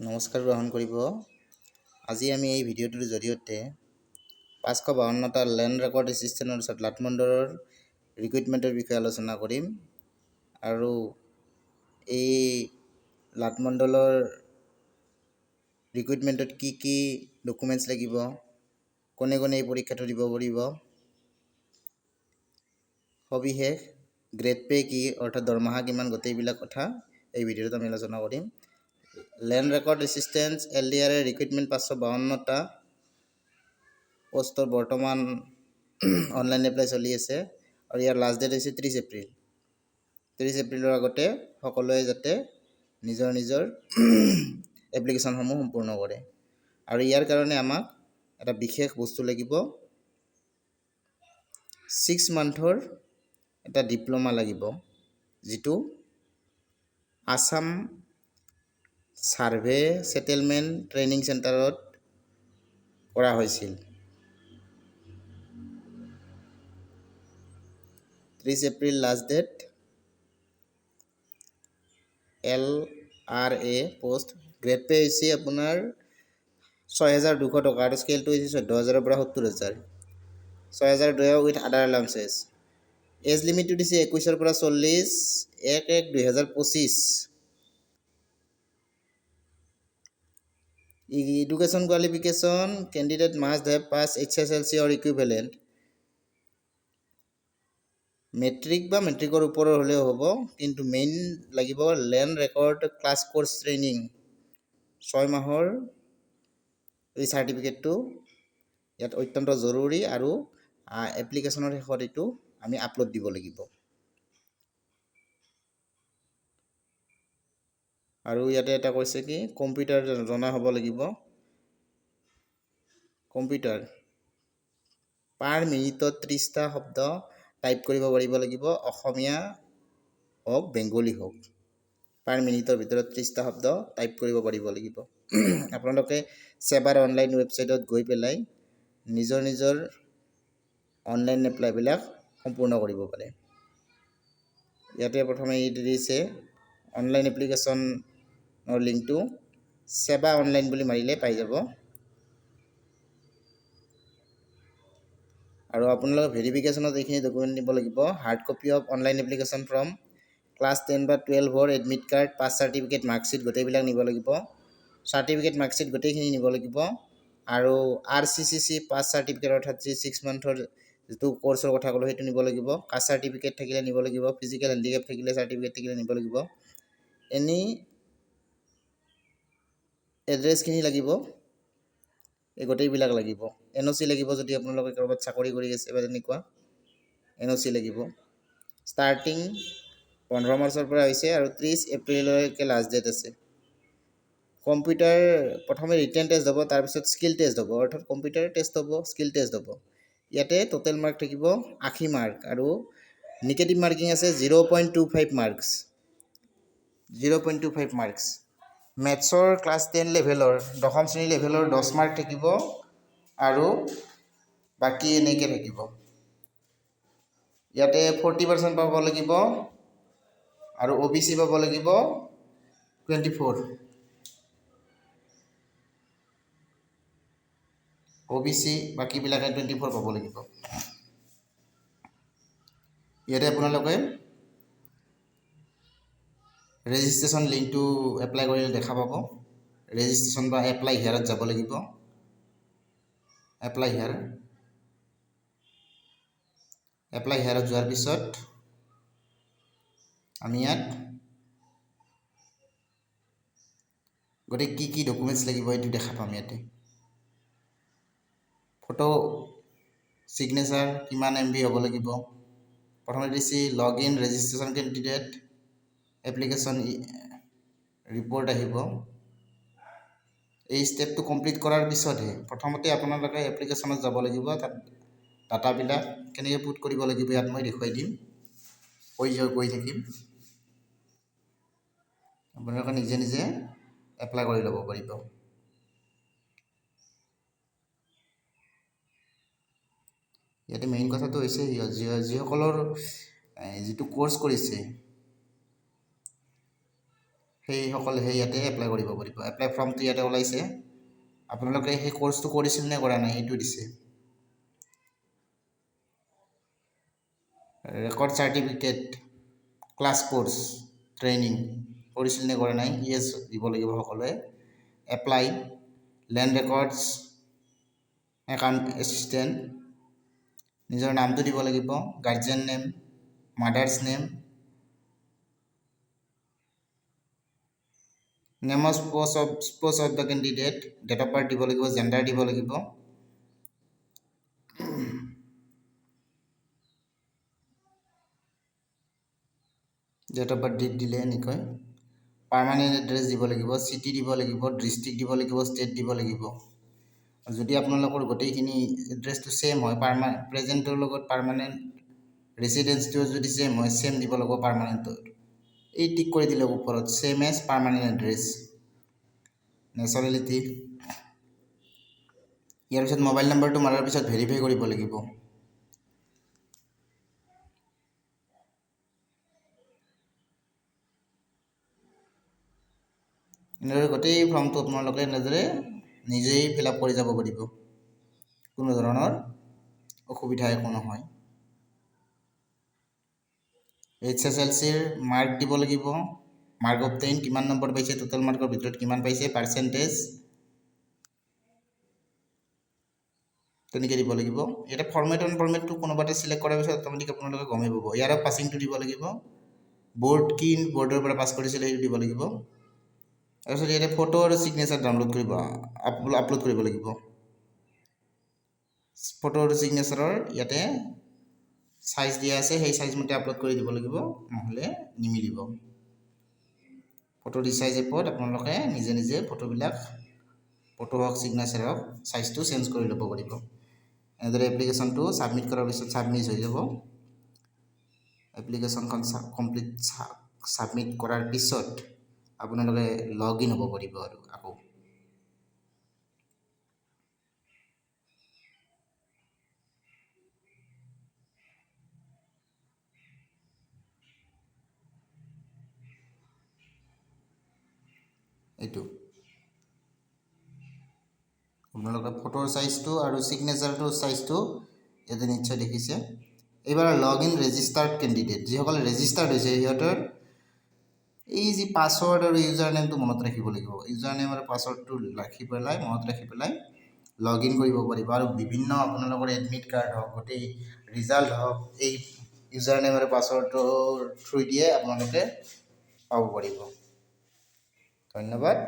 নমস্কাৰ গ্ৰহণ কৰিব। আজি আমি এই ভিডিঅ'টোৰ জৰিয়তে 552টা লেণ্ড ৰেকৰ্ড এছিষ্টেণ্টৰ পিছত লাটমণ্ডলৰ ৰিক্ৰুইটমেণ্টৰ বিষয়ে আলোচনা কৰিম আৰু এই লাটমণ্ডলৰ ৰিক্ৰুইটমেণ্টত কি কি ডকুমেণ্টছ লাগিব, কোনে কোনে এই পৰীক্ষাটো দিব পাৰিব, সবিশেষ, গ্ৰেড পে কি অৰ্থাৎ দৰমহা কিমান, গোটেইবিলাক কথা এই ভিডিঅ'টোত আমি আলোচনা কৰিম। Land record assistant LDR recruitment 552টা পোষ্টৰ বৰ্তমান অনলাইন এপ্লাই চলি আছে আৰু ইয়াৰ লাষ্ট ডেট হৈছে 30 এপ্ৰিল। 30 এপ্ৰিলৰ আগতে সকলোৱে যাতে নিজৰ এপ্লিকেশ্যনসমূহ সম্পূৰ্ণ কৰে আৰু ইয়াৰ কাৰণে আমাক এটা বিশেষ বস্তু লাগিব, 6 মান্থৰ এটা ডিপ্ল'মা লাগিব, যিটো আছাম ছাৰ্ভে ছেটেলমেণ্ট ট্ৰেইনিং চেণ্টাৰত কৰা হৈছিল। 30 April last date. LRA post, grade pay হৈছে আপোনাৰ 6,200 টকা আৰু স্কেলটো হৈছে 14,000 পৰা 70,000, 6,200 উইথ আদাৰ এলাউঞ্চেছ। এজ লিমিটটো দিছে 21 পৰা 40, 1/1/2025। Education qualification, candidate must have pass HSLC or equivalent. Matric বা মেট্ৰিকৰ ওপৰৰ হ'লেও হ'ব, কিন্তু মেইন লাগিব land record class course training 6 মাহৰ এই চাৰ্টিফিকেটটো ইয়াত অত্যন্ত জৰুৰী আৰু এপ্লিকেশ্যনৰ শেষত এইটো আমি আপলোড দিব লাগিব। আৰু ইয়াতে এটা কৈছে কি কম্পিউটাৰ জনা হ'ব লাগিব। কম্পিউটাৰ পাৰ মিনিটত 30টা শব্দ টাইপ কৰিব পাৰিব লাগিব, অসমীয়া হওক বেংগলী হওক, পাৰ মিনিটৰ ভিতৰত 30টা শব্দ টাইপ কৰিব পাৰিব লাগিব। আপোনালোকে সেৱাৰ অনলাইন ৱেবছাইটত গৈ পেলাই নিজৰ অনলাইন এপ্লাইবিলাক সম্পূৰ্ণ কৰিব পাৰে। ইয়াতে প্ৰথমে দিছে অনলাইন এপ্লিকেশ্যনৰ লিংকটো, সেৱা অনলাইন বুলি মাৰিলে পাই যাব। আৰু আপোনালোকে ভেৰিফিকেশ্যনত এইখিনি ডকুমেণ্ট দিব লাগিব, hard copy of online application form class 10 বা 12ৰ admit card, pass certificate, marksheet গোটেইবিলাক নিব লাগিব। চাৰ্টিফিকেট মাৰ্কশ্বিট গোটেইখিনি নিব লাগিব আৰু RCCC পাছ চাৰ্টিফিকেট অৰ্থাৎ 6 মান্থৰ যিটো কোৰ্চৰ কথা ক'লোঁ সেইটো নিব লাগিব। কাষ্ট চাৰ্টিফিকেট থাকিলে নিব লাগিব, ফিজিকেল হেণ্ডিকেপ থাকিলে চাৰ্টিফিকেট থাকিলে নিব লাগিব। এনি এড্ৰেছখিনি লাগিব, এই গোটেইবিলাক লাগিব। NOC লাগিব, যদি আপোনালোকে ক'ৰবাত চাকৰি কৰি আছে বা তেনেকুৱা NOC লাগিব। ষ্টাৰ্টিং 15 মাৰ্চৰ পৰা হৈছে আৰু 30 এপ্ৰিললৈকে লাষ্ট ডেট আছে। কম্পিউটাৰ প্ৰথমে ৰিটেন টেষ্ট হ'ব, তাৰপিছত স্কিল টেষ্ট হ'ব, অৰ্থাৎ কম্পিউটাৰ টেষ্ট হ'ব, স্কিল টেষ্ট হ'ব। ইয়াতে টোটেল মাৰ্ক থাকিব 80 মাৰ্ক আৰু নিগেটিভ মাৰ্কিং আছে 0.25 মাৰ্কছ। 0.25 মাৰ্কছ। মেথছৰ ক্লাছ 10 লেভেলৰ 10ম শ্ৰেণী লেভেলৰ 10 মাৰ্ক থাকিব আৰু বাকী এনেকৈ থাকিব। ইয়াতে 40% পাব লাগিব আৰু OBC পাব লাগিব 24। OBC বাকীবিলাকে 24 পাব লাগিব। ইয়াতে আপোনালোকে ৰেজিষ্ট্ৰেশ্যন লিংকটো এপ্লাই কৰিলে দেখা পাব। ৰেজিষ্ট্ৰেশ্যন বা এপ্লাই হিয়াৰত যাব লাগিব। এপ্লাই হিয়াৰত যোৱাৰ পিছত আমি ইয়াত গোটেই কি ডকুমেণ্টছ লাগিব এইটো দেখা পাম। ইয়াতে ফটো, ছিগনেচাৰ কিমান MB হ'ব লাগিব। প্ৰথমে দিছে log in registration candidate application report আহিব। এই ষ্টেপটো কমপ্লিট কৰাৰ পিছতহে প্ৰথমতে আপোনালোকে এপ্লিকেশ্যনত যাব লাগিব। তাত ডাটাবিলাক কেনেকৈ পুট কৰিব লাগিব ইয়াত মই দেখুৱাই দিম, গৈ থাকিম। আপোনালোকে নিজে এপ্লাই কৰি ল'ব পাৰিব। ইয়াতে মেইন কথাটো হৈছে যিসকলৰ যিটো কোৰ্চ কৰিছে সেইসকলে ইয়াতে এপ্লাই কৰিব পাৰিব। এপ্লাই ফৰ্মটো ইয়াতে ওলাইছে। আপোনালোকে সেই কোৰ্চটো কৰিছিল নে কৰা নাই এইটো দিছে। Record certificate class course training কৰিছিল নে কৰা নাই ইয়েছ দিব লাগিব সকলোৱে। Apply land records account assistant নিজৰ নামটো দিব লাগিব, guardian name, mother's name, name of spouse of the candidate, date of birth দিব লাগিব, জেণ্ডাৰ দিব লাগিব। ডেট অফ বাৰ্থ ডেট দিলে এনেকৈ পাৰ্মানেণ্ট এড্ৰেছ দিব লাগিব, চিটি দিব লাগিব, ডিষ্ট্ৰিক্ট দিব লাগিব, ষ্টেট দিব লাগিব। যদি আপোনালোকৰ গোটেইখিনি এড্ৰেছটো ছেম হয়, প্ৰেজেণ্টৰ লগত পাৰ্মানেণ্ট ৰেচিডেঞ্চটো যদি ছেম হয়, ছেম দিব লাগিব পাৰ্মানেণ্টৰ। এই টিক কৰি দিলে ওপৰত same as permanent address. Nationality ইয়াৰ পিছত মোবাইল নম্বৰটো মাৰাৰ পিছত ভেৰিফাই কৰিব লাগিব। এনেদৰে গোটেই ফৰ্মটো আপোনালোকে এনেদৰে নিজেই ফিল আপ কৰি যাব পাৰিব, কোনো ধৰণৰ অসুবিধা একো নহয়। HSLCৰ মাৰ্ক দিব লাগিব, মাৰ্ক অবটেইন কিমান নম্বৰ পাইছে, টোটেল মাৰ্কৰ ভিতৰত কিমান পাইছে, পাৰ্চেণ্টেজ তেনেকৈ দিব লাগিব। ইয়াতে ফৰ্মেট অনফৰ্মেটটো কোনোবাতে চিলেক্ট কৰাৰ পিছত অট'মেটিক আপোনালোকে গমেই পাব। ইয়াৰো পাছিংটো দিব লাগিব, বৰ্ড কি বৰ্ডৰ পৰা পাছ কৰিছিলে সেইটো দিব লাগিব। তাৰপিছত ইয়াতে ফটো আৰু ছিগনেচাৰ ডাউনলোড কৰিব আপলোড কৰিব লাগিব। ফটো আৰু ছিগনেচাৰৰ ইয়াতে চাইজ দিয়া আছে, সেই চাইজ মতে আপলোড কৰি দিব লাগিব, নহ'লে নিমিলিব। ফটো ৰিচাইজ এপত আপোনালোকে নিজে নিজে ফটোবিলাক ফটো হওক ছিগনেচাৰ হওক চাইজটো চেঞ্জ কৰি ল'ব পাৰিব। এনেদৰে এপ্লিকেশ্যনটো ছাবমিট কৰাৰ পিছত ছাবমিট হৈ যাব। এপ্লিকেশ্যনখন কমপ্লিট ছাবমিট কৰাৰ পিছত আপোনালোকে লগ ইন হ'ব পাৰিব আৰু আকৌ। এইটো আপোনালোকে ফটোৰ চাইজটো আৰু ছিগনেচাৰটোৰ চাইজটো ইয়াতে নিশ্চয় দেখিছে। এইবাৰ লগ ইন ৰেজিষ্টাৰ্ড কেণ্ডিডেট, যিসকলে ৰেজিষ্টাৰ্ড হৈছে সিহঁতৰ এই যি পাছৱৰ্ড আৰু ইউজাৰ নেমটো মনত ৰাখিব লাগিব। ইউজাৰ নেম আৰু পাছৱৰ্ডটো মনত ৰাখি পেলাই লগ ইন কৰিব পাৰিব। আৰু বিভিন্ন আপোনালোকৰ এডমিট কাৰ্ড হওক, গোটেই ৰিজাল্ট হওক, এই ইউজাৰ নেম আৰু পাছৱৰ্ডটোৰ থ্ৰু দিয়ে আপোনালোকে পাব পাৰিব। ধন্যবাদ।